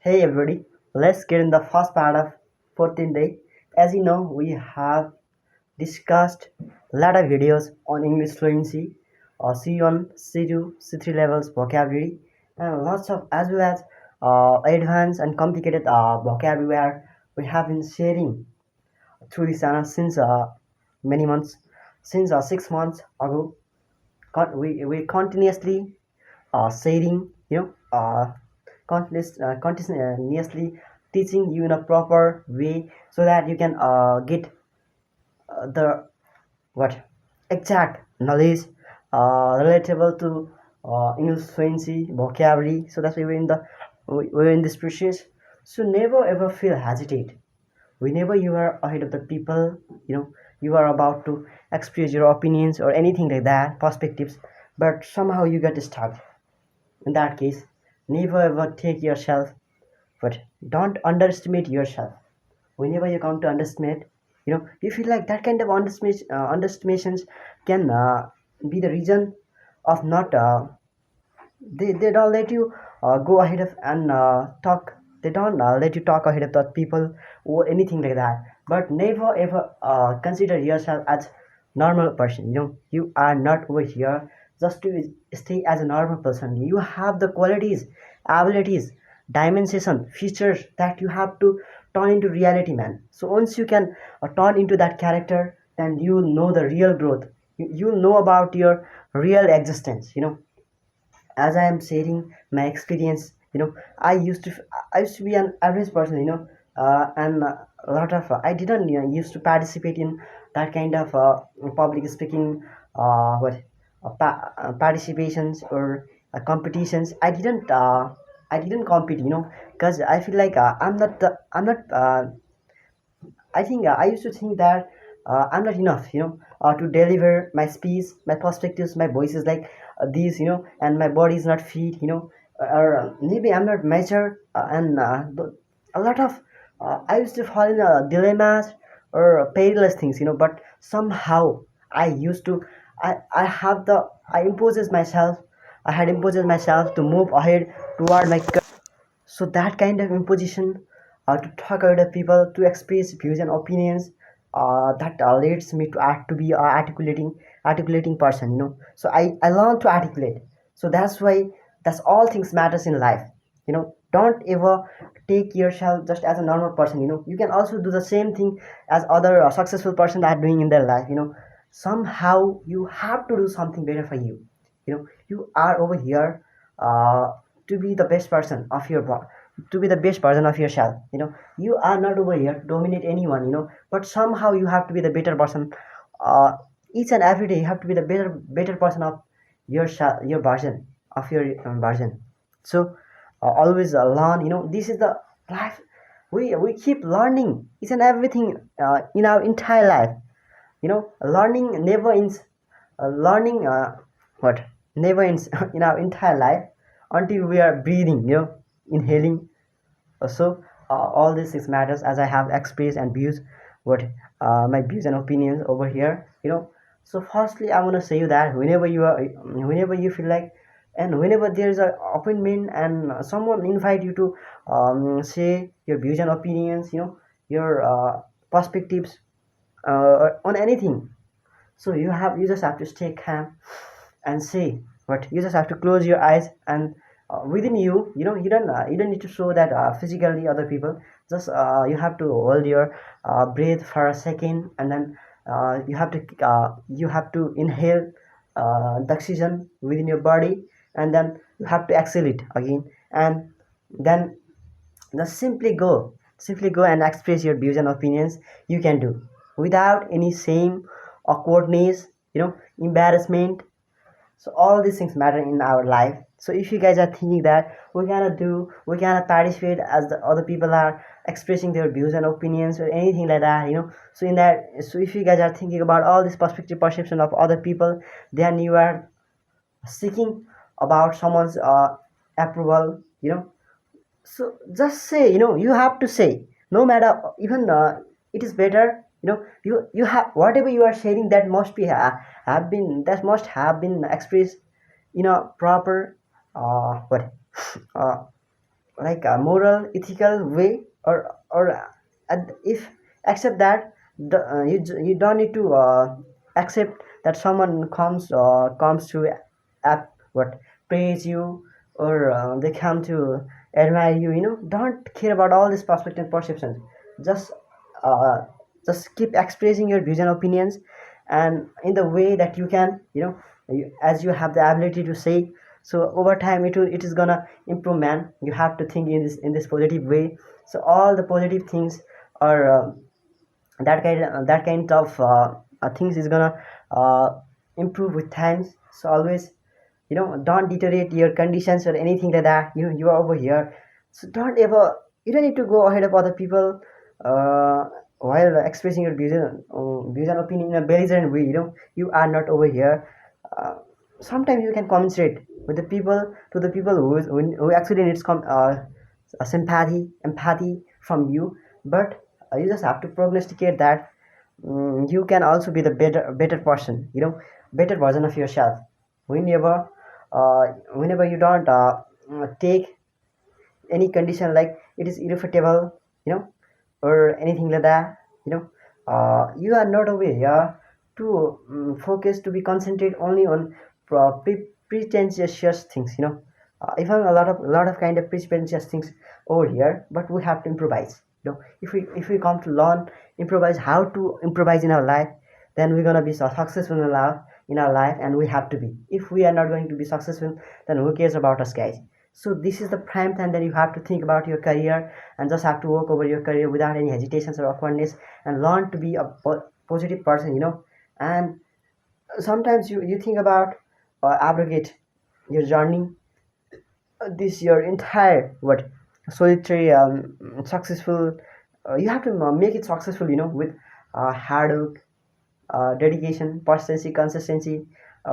Hey everybody, let's get in the first part of 14th day. As you know, we have discussed a lot of videos on English fluency, C1, C2, C3 levels vocabulary, and lots of as well as advanced and complicated vocabulary we have been sharing through this channel since many months, since 6 months ago. We continuously sharing, continuously teaching you in a proper way so that you can get the what exact knowledge relatable to English fluency vocabulary. So that's why we're in this process. So never ever feel hesitate whenever you are ahead of the people. You are about to express your opinions or anything like that perspectives, but somehow you get stuck. In that case, never ever take yourself, but don't underestimate yourself. Whenever you come to underestimate, you feel like that kind of underestimations can be the reason of not they don't let you go ahead of and talk. They don't let you talk ahead of the people or anything like that. But never ever consider yourself as normal person. You are not over here just to stay as a normal person. You have the qualities, abilities, dimension, features that you have to turn into reality, man. So once you can turn into that character, then you will know the real growth. You'll know about your real existence. As I am sharing my experience, I used to be an average person, and a lot of I didn't used to participate in that kind of public speaking, participations or competitions. I didn't compete, because I feel like I think I used to think that I'm not enough, to deliver my speech, my perspectives, my voices like these, and my body is not fit, or maybe I'm not mature, and a lot of I used to fall in dilemmas or perilous things, but somehow I used to, I have the, I imposes myself, I had imposes myself to move ahead toward my so that kind of imposition, to talk about the people, to express views and opinions, that leads me to act to be a articulating person. So I learn to articulate. So that's why that's all things matters in life. Don't ever take yourself just as a normal person. You can also do the same thing as other successful person are doing in their life. Somehow you have to do something better for you. You are over here to be the best person of to be the best version of yourself. You are not over here to dominate anyone, but somehow you have to be the better person. uh, each and every day you have to be the better person of your version of your version. So always learn. This is the life. We keep learning each and everything in our entire life. Learning never ends. Learning what never ends in our entire life until we are breathing, inhaling. So all these things matters as I have expressed and views what my views and opinions over here. So firstly I want to say you that whenever you feel like, and whenever there is an appointment and someone invite you to say your views and opinions, your perspectives on anything. So you just have to stay calm and say what you just have to close your eyes, and within you don't need to show that physically other people. Just you have to hold your breath for a second, and then you have to inhale the oxygen within your body, and then you have to exhale it again, and then just simply go and express your views and opinions. You can do without any shame, awkwardness, embarrassment. So all these things matter in our life. So if you guys are thinking that we cannot participate as the other people are expressing their views and opinions or anything like that, so if you guys are thinking about all this perspective perception of other people, then you are seeking about someone's approval. So just say, you have to say, no matter, even it is better, you have whatever you are sharing, that must be have been that must have been expressed in a proper what uh, like a moral ethical way, if accept that you don't need to accept that someone comes to what praise you, or they come to admire you, don't care about all this perspective and perceptions. Just uh, just keep expressing your views and opinions, and in the way that you can, as you have the ability to say. So over time it is gonna improve, man. You have to think in this positive way. So all the positive things are that kind of things is gonna uh, improve with times. So always, don't deteriorate your conditions or anything like that. You are over here, so don't ever, you don't need to go ahead of other people uh, while expressing your views and opinion in a belligerent way. You are not over here. uh, Sometimes you can commiserate with the people, to the people who actually needs sympathy, empathy from you. But you just have to prognosticate that you can also be the better person, better version of yourself. Whenever whenever you don't take any condition like it is irrefutable, or anything like that, you are not aware, yeah, to focus, to be concentrate only on pretentious things, even a lot of kind of pretentious things over here. But we have to improvise, if we come to learn, improvise, how to improvise in our life, then we're gonna be so successful in our life. And we have to be. If we are not going to be successful, then who cares about us, guys? So this is the prime time that you have to think about your career, and just have to work over your career without any hesitations or awkwardness, and learn to be a positive person, and sometimes you think about abrogate your journey, this your entire what solitary successful, you have to make it successful, with hard work, dedication, persistency, consistency,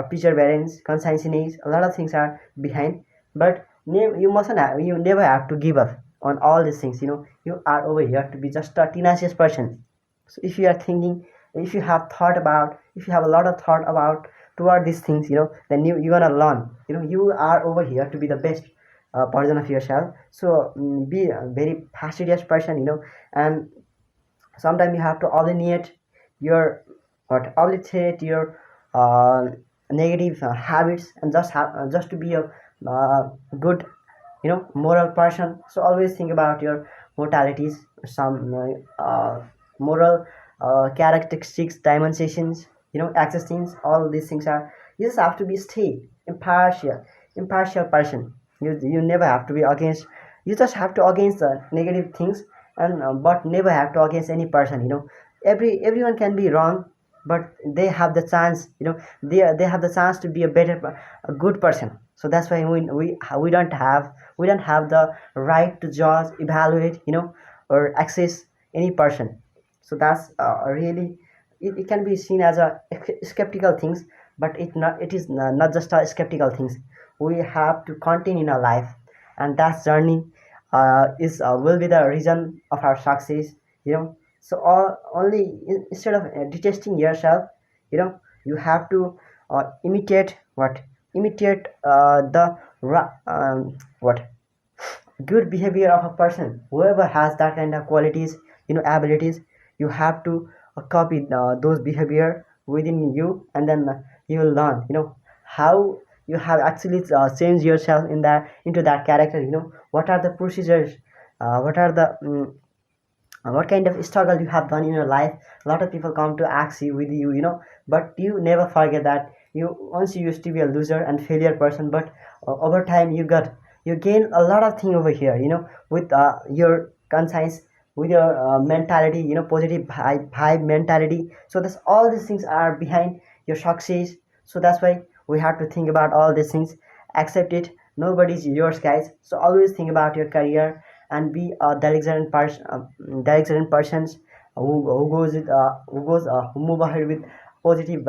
perseverance, conscientiousness. A lot of things are behind, but you never have to give up on all these things. You are over here to be just a tenacious person. So if you are thinking, if you have a lot of thought about toward these things, then you're gonna learn. You are over here to be the best version of yourself. So be a very fastidious person, and sometimes you have to alienate your obliterate your uh, negative habits, and just to be a good, moral person. So always think about your mortalities, some moral characteristics, dimensions, existence. All these things are, you just have to be stay impartial person. You never have to be against, you just have to against the negative things, and but never have to against any person. Everyone can be wrong, but they have the chance, they have the chance to be a good person. So that's why we don't have the right to judge, evaluate, or access any person. So that's really, it can be seen as a skeptical things, but it is not just a skeptical things. We have to continue in our life, and that journey is will be the reason of our success. So instead of detesting yourself, you have to imitate the what good behavior of a person. Whoever has that kind of qualities, abilities, you have to copy those behavior within you, and then you will learn, how you have actually changed yourself into that character. What are the procedures, what kind of struggle you have done in your life. A lot of people come to ask you with you, but you never forget that you once you used to be a loser and failure person, but over time you gain a lot of thing over here, with your conscience, with your mentality, positive vibe mentality. So that's all these things are behind your success. So that's why we have to think about all these things, accept it. Nobody's yours, guys. So always think about your career, and be a diligent persons who move ahead with positivity,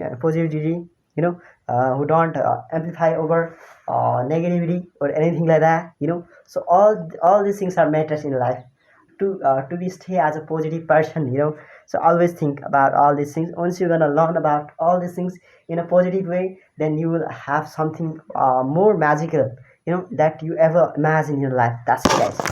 who don't amplify over negativity or anything like that. So all these things are matters in life, to be stay as a positive person. So always think about all these things. Once you're gonna learn about all these things in a positive way, then you will have something more magical that you ever imagine in your life. That's it, guys.